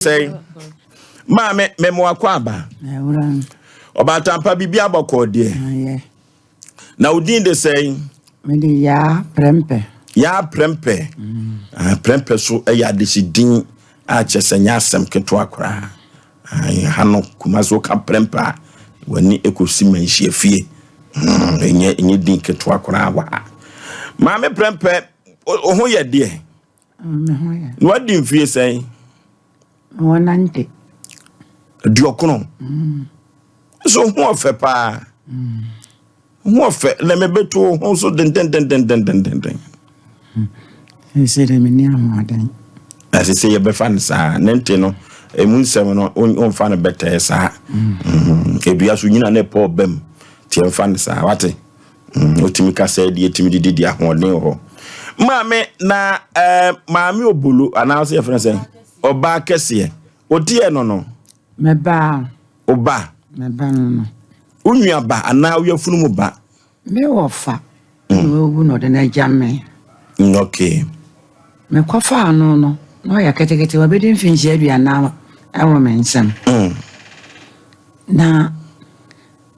say, Mamma, memoir quaba. About Tampa Bibia Boko, dear. Now, didn't they say, Ya prempe. Ya prempe. Prempe so a yadisi arches and yasam ketuakra. Hano Kumazoka prempa when you could see me she fee. And yet in your dink ketuakra. Mamma prempe, oh, yeah, dear. What do you feel say? One auntie. Diokono. So who of pa? Who of let me be to also den. He said, I'm more than. As I say, a befan, sir, Nentino, a moon seven on fan a better, sir. If you are soon a poor bem, Tian fan, sir, what? Otimika said, ye timid did ya one neo. Mammy, na Mammy Obulu, announce your friend saying, Oba Kessie, Otia no. Meba. Oba. Meba no. Unyaba, and now you're full ba. Me offer. You know the Najame. Okay. Me cofa no. No, ya get a bit in Finch area now. I will mention. Na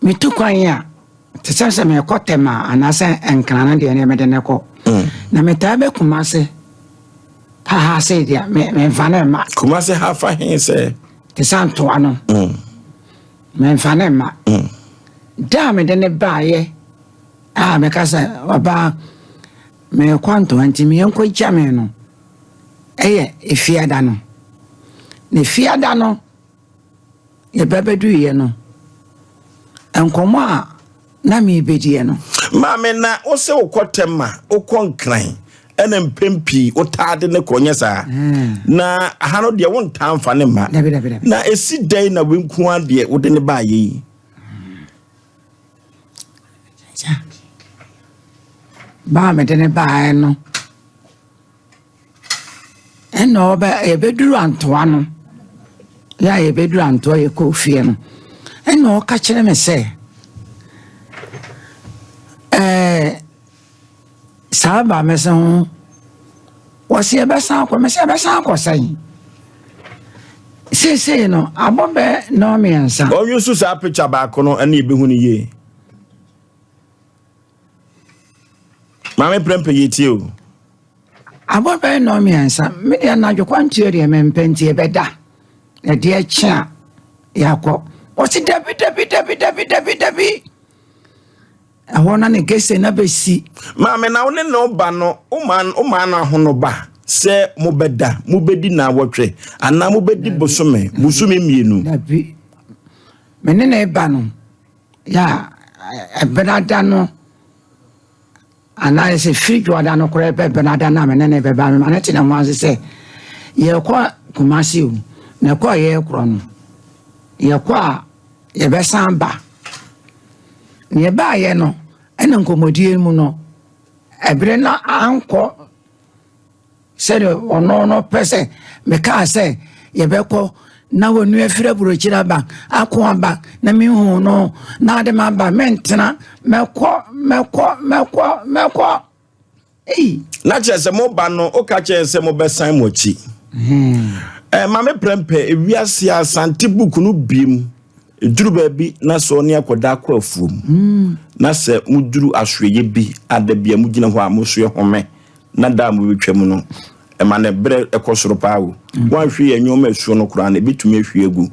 me took one year. To say me a cotema and I say and Canada and Medeneco. Na me tabe kumase. Ha say dear, me vanema. Kumase half a hand say. The Santuano. Me vanema. Damn it, then a buy. Ah, me casa about me quanto anti me uncle Jamino. Eh, if you dano. Ne fear dano. Ye baby do ye no. And come na me bediano. Mamma na ose okotema okonkran ene mpempi otade ne konyesa na hano de won tamfa ne ma na esi dai na wenku ade wo de ne ba yi ba me de ne ba no eno ba e beduru antoa no ya e beduru antoa ye ko fie no eno ka kire me se Saba meson was ye besan ko me se besan ko sai se no abobe no me ansa o yusu sa picture ba ko no ene be hu ni ye mame prempe yeti o abobe no me ansa me dia na dwo kwantu de me mpenti e beda e de chia yakọ o si dabi I want to get another see. Mamma, now no bano, man, hono ba. Say mubeda, mubedi na watche, and now mubedi bosume, busumi mienu. Dabi. Menene bano. Ya, a benadano. And I say, free to Adano Crepe, Benadana, menene bebam, manetina was say, ye qua Kumasiu, ne qua ye cron. Ye qua, ye besamba. Nearby, ye no, and uncomodie muno. A brena anko said, or no person, Meca say, ye beko, now when you are free Chiraba, Aquamba, Namihu, no, now the man by Mentana, Melqua. Eh, not just a mobano, or catch a semobesan mochi. Mamma Prempe, we are see a Santibu Kunu beam. Duru baby na so ne akoda kwa fuom na se muduru ahweye bi adabia mugina ho amoso home na da mo betwam no e ma ne bre ekosoro paawo wan hwe anyoma asuo no kura na betumi ahwe egu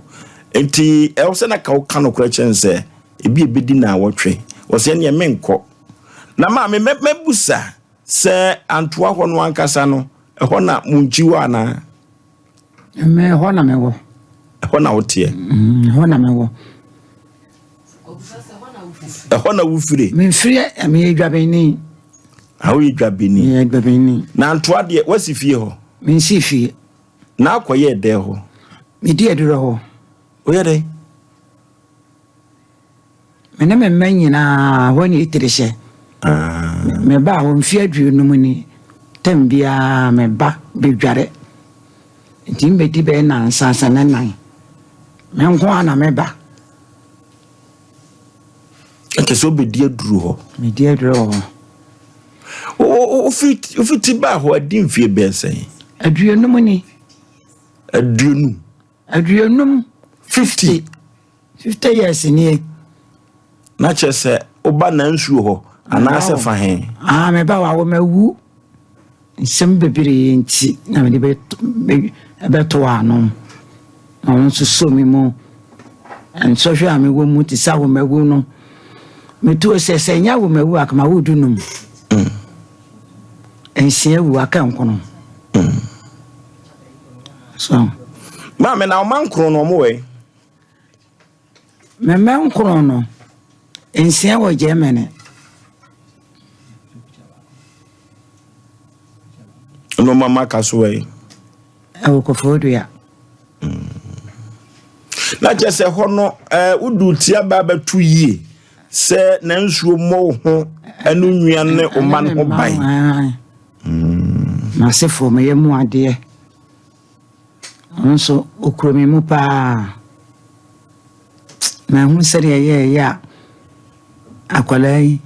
enti e wo se na ka wo ka no kura chense e bi ebedi na wotwe wo se ne menko na ma me mebusa se antoa ho no ankasa no e ho na munjiwa na me ho na mewo hona wotie hona mewo hona wufire me fire me edwabeni awo edwabeni me edwabeni na antoa de wasi fie ho me si fie na akoye de ho me di eduro ho oye de me na me manyina woni itirishe me ba ho mfie aduonu mu ni tambia me ba bedware timbe di be na nsasa na nan me nko ana me ba nke so be di aduru ho me di aduru ho o fit ba ho adi mfie be sen aduonu mu ni aduonu aduonum 50 years ni na chese oba na nsuo ho anase fa he me ba wa mawu nsem bebere nti na me be to ano on so mi mo en so hwe ame wo mu ti sa wo mawu no me to se nya wo mawu akama wo dunum ensia wu aka nkono so ma me na o man kro no mo we me nkro no ensia wo Germany no mama kaswe e ko fodia na jese ho no udu tia ba batu yie se na nsuo mo ho anu nwia ne o man ho bai na se fo me yemu ade onso okromi mu pa ma hu sere ye ya akwalai